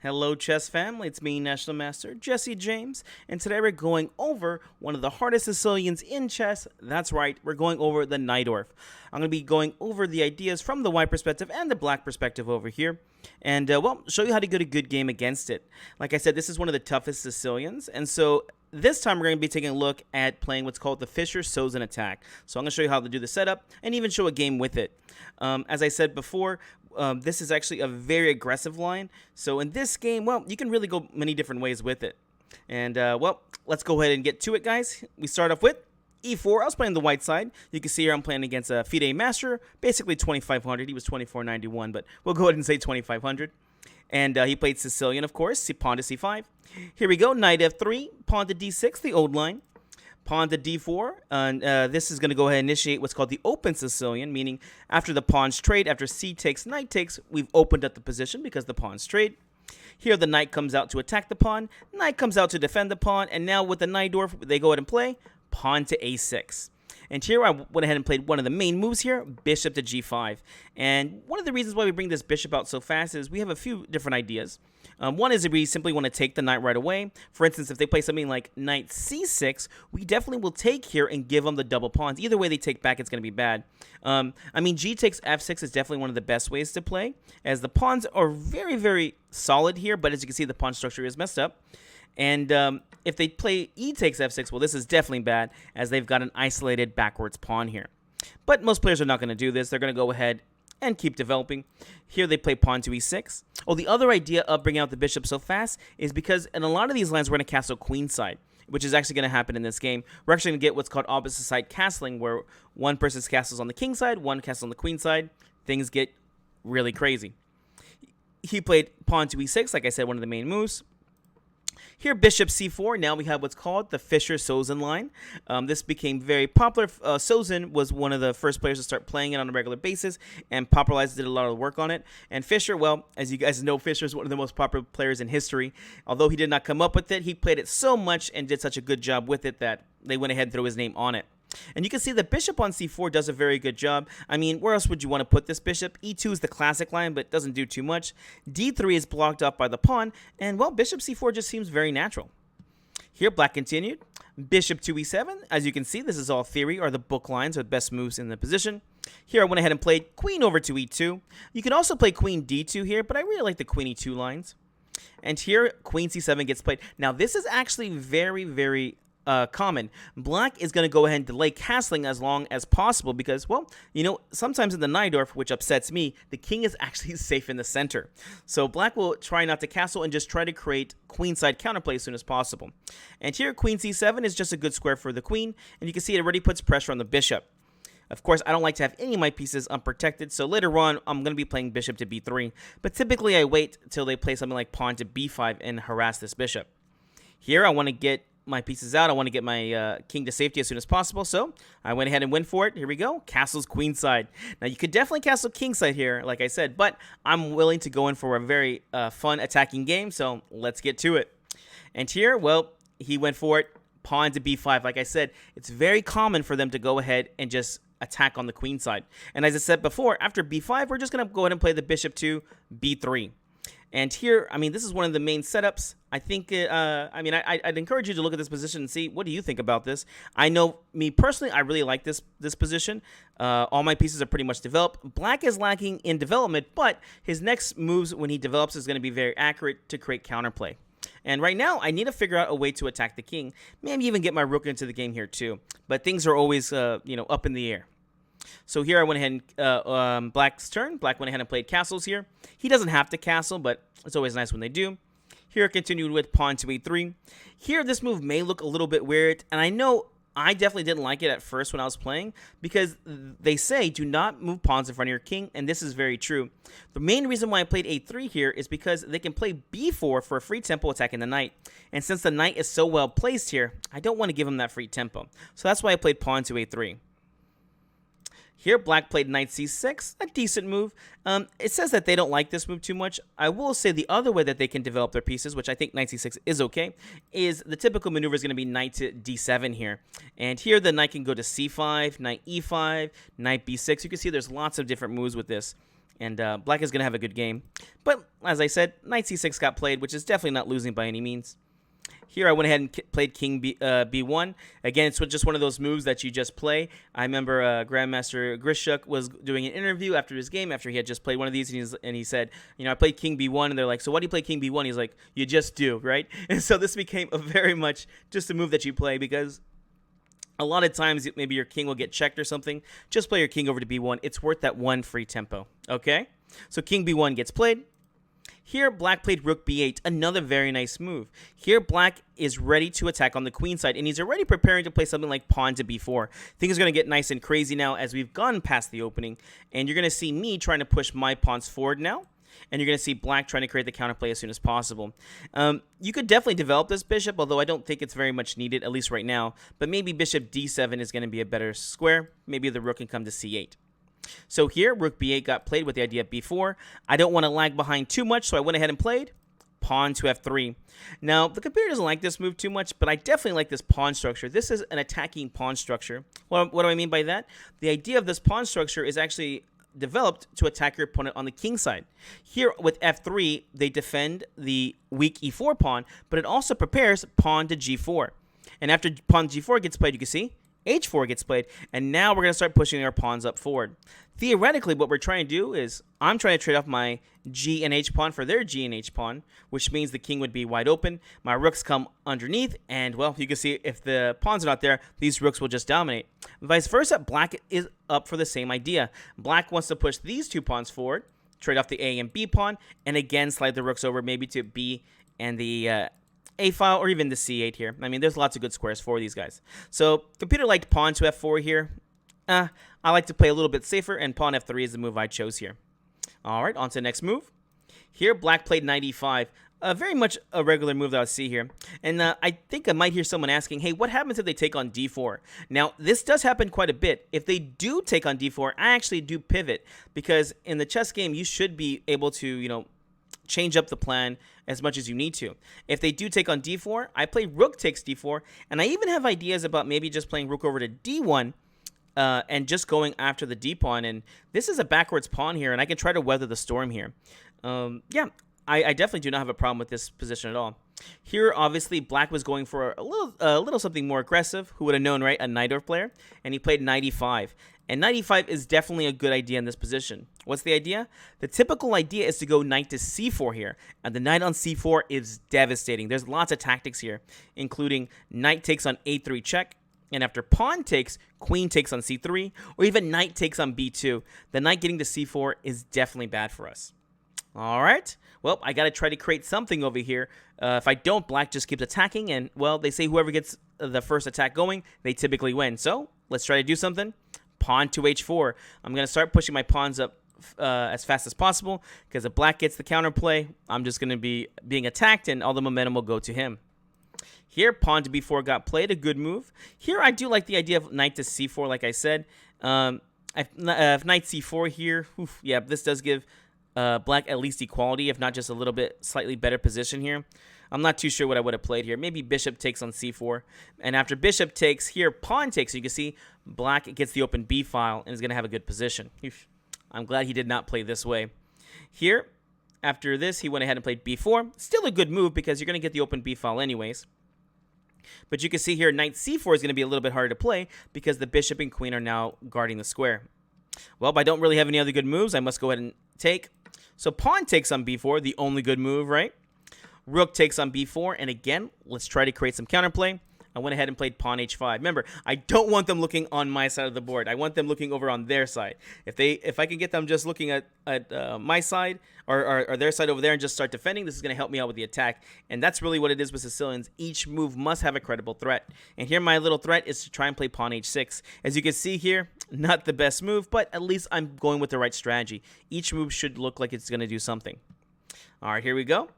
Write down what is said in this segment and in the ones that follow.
Hello, chess family. It's me, National Master Jesse James, and today we're going over one of the hardest Sicilians in chess. That's right, we're going over the Najdorf. I'm going to be going over the ideas from the white perspective and the black perspective over here, and show you how to get a good game against it. Like I said, this is one of the toughest Sicilians, and so this time we're going to be taking a look at playing what's called the Fischer-Sozin attack. So I'm going to show you how to do the setup and even show a game with it. As I said before, this is actually a very aggressive line. So in this game, well, you can really go many different ways with it. And, let's go ahead and get to it, guys. We start off with E4. I was playing the white side. You can see here I'm playing against a FIDE Master, basically 2500. He was 2491, but we'll go ahead and say 2500. And he played Sicilian, of course, pawn to c5. Here we go, knight f3, pawn to d6, the old line. Pawn to d4, and this is going to go ahead and initiate what's called the open Sicilian, meaning after the pawns trade, after c takes, knight takes, we've opened up the position because the pawns trade. Here the knight comes out to attack the pawn, knight comes out to defend the pawn, and now with the Najdorf, they go ahead and play pawn to a6. And here I went ahead and played one of the main moves here, bishop to g5. And one of the reasons why we bring this bishop out so fast is we have a few different ideas. One is if we simply want to take the knight right away. For instance, if they play something like knight c6, we definitely will take here and give them the double pawns. Either way they take back, it's going to be bad. G takes f6 is definitely one of the best ways to play, as the pawns are very, very solid here, but as you can see, the pawn structure is messed up. And if they play e takes f6, well, this is definitely bad, as they've got an isolated backwards pawn here. But most players are not going to do this. They're going to go ahead and keep developing. Here they play pawn to e6. Oh, the other idea of bringing out the bishop so fast is because in a lot of these lines, we're going to castle queenside, which is actually going to happen in this game. We're actually going to get what's called opposite side castling, where one person's castles on the king side, one castle on the queen side. Things get really crazy. He played pawn to e6, like I said, one of the main moves. Here, bishop c4. Now we have what's called the Fischer-Sozin line. This became very popular. Sozin was one of the first players to start playing it on a regular basis and popularized, did a lot of work on it. And Fischer, well, as you guys know, Fischer is one of the most popular players in history. Although he did not come up with it, he played it so much and did such a good job with it that they went ahead and threw his name on it. And you can see the bishop on c4 does a very good job. I mean, where else would you want to put this bishop? e2 is the classic line, but doesn't do too much. d3 is blocked off by the pawn, and, well, bishop c4 just seems very natural. Here, black continued. Bishop to e7. As you can see, this is all theory, or the book lines, or the best moves in the position. Here, I went ahead and played queen over to e2. You can also play queen d2 here, but I really like the queen e2 lines. And here, queen c7 gets played. Now, this is actually very, very common. Black is going to go ahead and delay castling as long as possible because, well, you know, sometimes in the Najdorf, which upsets me, the king is actually safe in the center. So black will try not to castle and just try to create queenside counterplay as soon as possible. And here, queen c7 is just a good square for the queen, and you can see it already puts pressure on the bishop. Of course, I don't like to have any of my pieces unprotected, so later on, I'm going to be playing bishop to b3, but typically I wait till they play something like pawn to b5 and harass this bishop. Here, I want to get my pieces out. I want to get my king to safety as soon as possible, so I went ahead and went for it. Here we go. Castles queenside. Now, you could definitely castle kingside here, like I said, but I'm willing to go in for a very fun attacking game, so let's get to it. And here, well, he went for it. Pawn to b5. Like I said, it's very common for them to go ahead and just attack on the queen side. And as I said before, after b5, we're just going to go ahead and play the bishop to b3. And here, I mean, this is one of the main setups. I think, I'd encourage you to look at this position and see, what do you think about this? I know, me personally, I really like this position. All my pieces are pretty much developed. Black is lacking in development, but his next moves when he develops is going to be very accurate to create counterplay. And right now, I need to figure out a way to attack the king. Maybe even get my rook into the game here too. But things are always, up in the air. So here I went ahead and, black's turn. Black went ahead and played castles here. He doesn't have to castle, but it's always nice when they do. Here I continued with pawn to e3. Here, this move may look a little bit weird, and I know I definitely didn't like it at first when I was playing, because they say do not move pawns in front of your king, and this is very true. The main reason why I played a3 here is because they can play b4 for a free tempo attacking the knight, and since the knight is so well placed here, I don't want to give him that free tempo. So that's why I played pawn to a3. Here, black played knight c6, a decent move. It says that they don't like this move too much. I will say the other way that they can develop their pieces, which I think knight c6 is okay, is the typical maneuver is going to be knight to d7 here. And here, the knight can go to c5, knight e5, knight b6. You can see there's lots of different moves with this. And black is going to have a good game. But as I said, knight c6 got played, which is definitely not losing by any means. Here I went ahead and played king b1. Again, it's just one of those moves that you just play. I remember Grandmaster Grishuk was doing an interview after his game, after he had just played one of these, and he said, I played king b1, and they're like, so why do you play king b1? He's like, you just do, right? And so this became a very much just a move that you play, because a lot of times maybe your king will get checked or something. Just play your king over to b1. It's worth that one free tempo, okay? So king b1 gets played. Here, black played rook b8, another very nice move. Here, black is ready to attack on the queen side, and he's already preparing to play something like pawn to b4. Things are going to get nice and crazy now as we've gone past the opening, and you're going to see me trying to push my pawns forward now, and you're going to see black trying to create the counterplay as soon as possible. You could definitely develop this bishop, although I don't think it's very much needed, at least right now, but maybe bishop d7 is going to be a better square. Maybe the rook can come to c8. So here, rook b8 got played with the idea of b4. I don't want to lag behind too much, so I went ahead and played pawn to f3. Now, the computer doesn't like this move too much, but I definitely like this pawn structure. This is an attacking pawn structure. What do I mean by that? The idea of this pawn structure is actually developed to attack your opponent on the king side. Here, with f3, they defend the weak e4 pawn, but it also prepares pawn to g4. And after pawn g4 gets played, you can see h4 gets played, and now we're going to start pushing our pawns up forward. Theoretically, what we're trying to do is I'm trying to trade off my g and h pawn for their g and h pawn, which means the king would be wide open. My rooks come underneath, and, well, you can see if the pawns are not there, these rooks will just dominate. Vice versa, black is up for the same idea. Black wants to push these two pawns forward, trade off the a and b pawn, and again slide the rooks over maybe to b and the a file, or even the c8 here. I mean, there's lots of good squares for these guys. So computer liked pawn to f4 here. I like to play a little bit safer, and pawn f3 is the move I chose here. All right, on to the next move. Here, black played knight e5. Very much a regular move that I see here. And I think I might hear someone asking, hey, what happens if they take on d4? Now, this does happen quite a bit. If they do take on d4, I actually do pivot, because in the chess game, you should be able to, change up the plan as much as you need to. If they do take on d4, I play rook takes d4, and I even have ideas about maybe just playing rook over to d1 and just going after the d pawn. And this is a backwards pawn here, and I can try to weather the storm here. Yeah, I definitely do not have a problem with this position at all. Here, obviously, black was going for a little something more aggressive. Who would have known, right? A Najdorf player, and he played knight e5. And knight e5 is definitely a good idea in this position. What's the idea? The typical idea is to go knight to c4 here. And the knight on c4 is devastating. There's lots of tactics here, including knight takes on a3 check. And after pawn takes, queen takes on c3. Or even knight takes on b2. The knight getting to c4 is definitely bad for us. All right. Well, I got to try to create something over here. If I don't, black just keeps attacking. And, well, they say whoever gets the first attack going, they typically win. So let's try to do something. Pawn to h4. I'm going to start pushing my pawns up as fast as possible, because if black gets the counterplay, I'm just going to be being attacked, and all the momentum will go to him. Here, pawn to b4 got played, a good move. Here, I do like the idea of knight to c4, like I said. If knight c4 here, yeah, this does give black at least equality, if not just a little bit slightly better position here. I'm not too sure what I would have played here. Maybe bishop takes on c4. And after bishop takes, here pawn takes. You can see black gets the open b file and is going to have a good position. I'm glad he did not play this way. Here, after this, he went ahead and played b4. Still a good move, because you're going to get the open b file anyways. But you can see here, knight c4 is going to be a little bit harder to play, because the bishop and queen are now guarding the square. Well, I don't really have any other good moves. I must go ahead and take. So pawn takes on b4, the only good move, right? Rook takes on b4, and again, let's try to create some counterplay. I went ahead and played pawn h5. Remember, I don't want them looking on my side of the board. I want them looking over on their side. If I can get them just looking at my side or their side over there and just start defending, this is going to help me out with the attack. And that's really what it is with Sicilians. Each move must have a credible threat. And here my little threat is to try and play pawn h6. As you can see here, not the best move, but at least I'm going with the right strategy. Each move should look like it's going to do something. All right, here we go.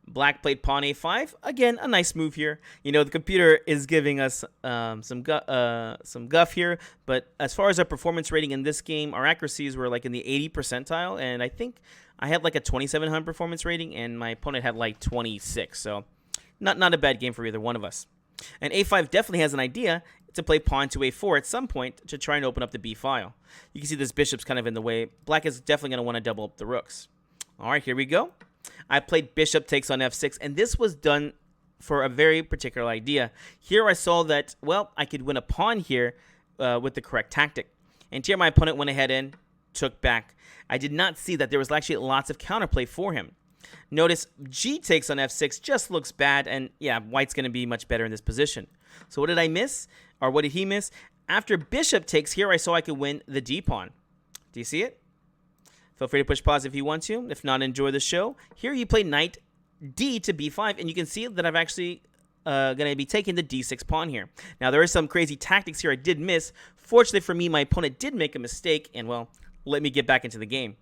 Black played pawn a5. Again, a nice move here. The computer is giving us some guff here. But as far as our performance rating in this game, our accuracies were like in the 80 percentile. And I think I had like a 2700 performance rating, and my opponent had like 26. So not a bad game for either one of us. And a5 definitely has an idea to play pawn to a4 at some point to try and open up the b file. You can see this bishop's kind of in the way. Black is definitely going to want to double up the rooks. All right, here we go. I played bishop takes on f6, and this was done for a very particular idea. Here I saw that, well, I could win a pawn here with the correct tactic. And here my opponent went ahead and took back. I did not see that there was actually lots of counterplay for him. Notice g takes on f6 just looks bad, and yeah, white's going to be much better in this position. So what did I miss? Or what did he miss? After bishop takes, here I saw I could win the d pawn. Do you see it? Feel free to push pause if you want to. If not, enjoy the show. Here you play knight d to b5, and you can see that I've actually going to be taking the d6 pawn here. Now, there are some crazy tactics here I did miss. Fortunately for me, my opponent did make a mistake, and, well, let me get back into the game.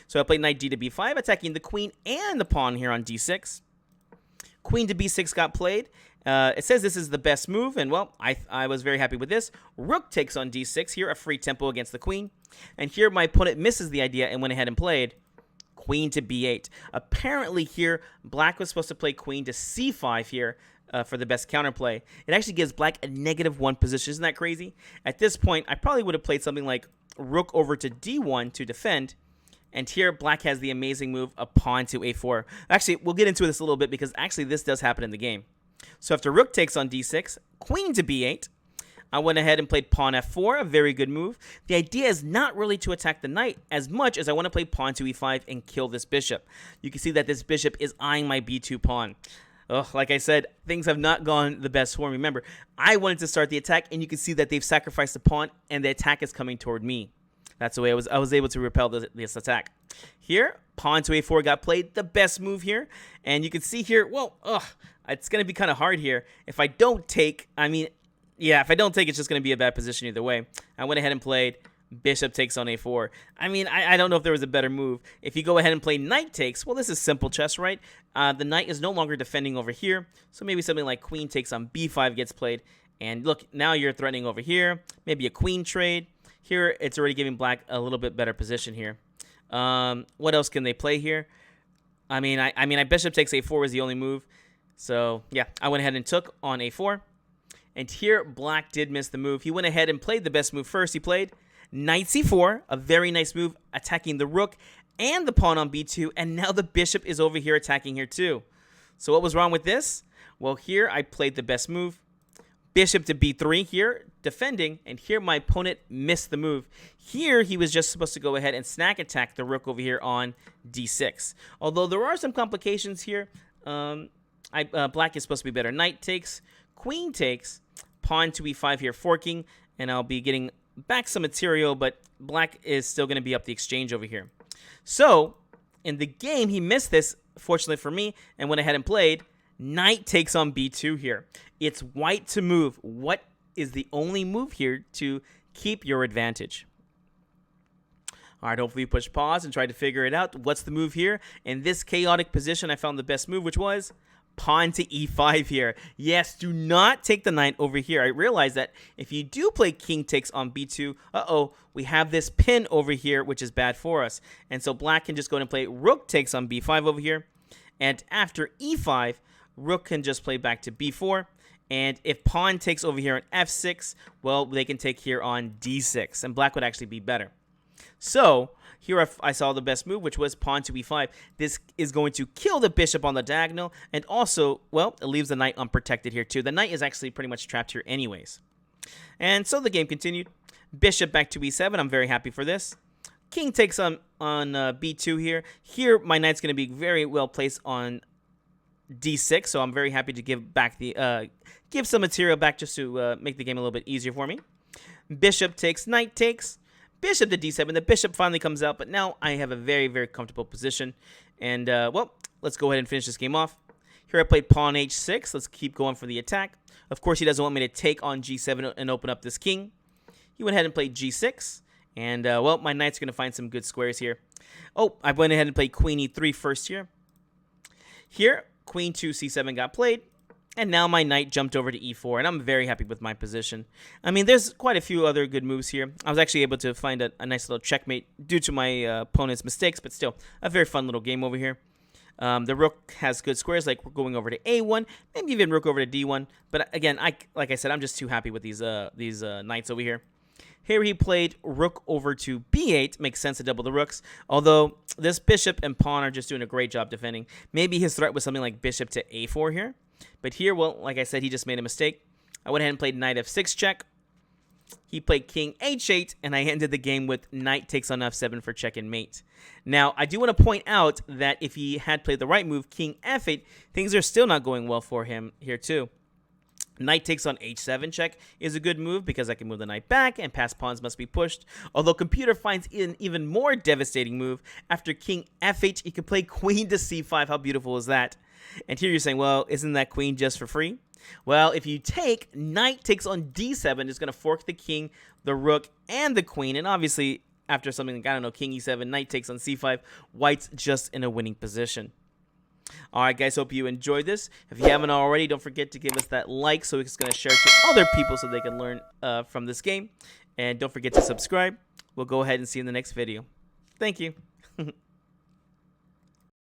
So I played knight d to b5, attacking the queen and the pawn here on d6. Queen to b6 got played. It says this is the best move, and, well, I was very happy with this. Rook takes on d6. Here, a free tempo against the queen. And here, my opponent misses the idea and went ahead and played queen to b8. Apparently, here, black was supposed to play queen to c5 here for the best counterplay. It actually gives black a -1 position. Isn't that crazy? At this point, I probably would have played something like rook over to d1 to defend. And here, black has the amazing move, a pawn to a4. Actually, we'll get into this a little bit because actually this does happen in the game. So after rook takes on d6, queen to b8, I went ahead and played pawn f4, a very good move. The idea is not really to attack the knight as much as I want to play pawn to e5 and kill this bishop. You can see that this bishop is eyeing my b2 pawn. Ugh, like I said, things have not gone the best for me. Remember, I wanted to start the attack, and you can see that they've sacrificed the pawn, and the attack is coming toward me. That's the way I was able to repel this attack. Here, pawn to a4 got played, the best move here. And you can see here, well, it's going to be kind of hard here. If I don't take, if I don't take, it's just going to be a bad position either way. I went ahead and played bishop takes on a4. I don't know if there was a better move. If you go ahead and play knight takes, well, this is simple chess, right? The knight is no longer defending over here. So maybe something like queen takes on b5 gets played. And look, now you're threatening over here. Maybe a queen trade. Here, it's already giving black a little bit better position here. What else can they play here? Bishop takes a4 was the only move. So, yeah, I went ahead and took on a4. And here, black did miss the move. He went ahead and played the best move first. He played knight c4, a very nice move, attacking the rook and the pawn on b2. And now the bishop is over here attacking here too. So what was wrong with this? Well, here I played the best move. Bishop to b3 here, defending, and here my opponent missed the move. Here, he was just supposed to go ahead and snack attack the rook over here on d6. Although there are some complications here. Black is supposed to be better. Knight takes, queen takes, pawn to e5 here, forking, and I'll be getting back some material, but black is still going to be up the exchange over here. So, in the game, he missed this, fortunately for me, and went ahead and played knight takes on b2 here. It's white to move. What is the only move here to keep your advantage? All right, hopefully you push pause and try to figure it out. What's the move here? In this chaotic position, I found the best move, which was pawn to e5 here. Yes, do not take the knight over here. I realize that if you do play king takes on b2, we have this pin over here, which is bad for us. And so black can just go and play rook takes on b5 over here. And after e5, rook can just play back to b4. And if pawn takes over here on f6, well, they can take here on d6. And black would actually be better. So here I saw the best move, which was pawn to e5. This is going to kill the bishop on the diagonal. And also, well, it leaves the knight unprotected here too. The knight is actually pretty much trapped here anyways. And so the game continued. Bishop back to e7. I'm very happy for this. King takes on b2 here. Here, my knight's going to be very well placed on d6, so I'm very happy to give some material back just to make the game a little bit easier for me. Bishop takes, knight takes, bishop to d7. The bishop finally comes out, but now I have a very, very comfortable position. And, well, let's go ahead and finish this game off. Here I played pawn h6. Let's keep going for the attack. Of course, he doesn't want me to take on g7 and open up this king. He went ahead and played g6. And, well, my knight's going to find some good squares here. Oh, I went ahead and played queen e3 first here. Here, queen to c7 got played, and now my knight jumped over to e4, and I'm very happy with my position. There's quite a few other good moves here. I was actually able to find a nice little checkmate due to my opponent's mistakes, but still, a very fun little game over here. The rook has good squares, like we're going over to A1, maybe even rook over to D1. But again, like I said, I'm just too happy with these knights over here. Here he played rook over to B8. Makes sense to double the rooks. Although this bishop and pawn are just doing a great job defending. Maybe his threat was something like bishop to A4 here. But here, well, like I said, he just made a mistake. I went ahead and played knight F6 check. He played king H8, and I ended the game with knight takes on F7 for check and mate. Now, I do want to point out that if he had played the right move, king F8, things are still not going well for him here too. Knight takes on H7 check is a good move because I can move the knight back and past pawns must be pushed. Although computer finds an even more devastating move. After king F8, you can play queen to C5. How beautiful is that? And here you're saying, well, isn't that queen just for free? Well, if you take knight takes on D7, it's going to fork the king, the rook, and the queen. And obviously, after something like, I don't know, king E7, knight takes on C5, white's just in a winning position. Alright guys, hope you enjoyed this. If you haven't already, don't forget to give us that like so it's going to share to other people so they can learn from this game. And don't forget to subscribe. We'll go ahead and see you in the next video. Thank you.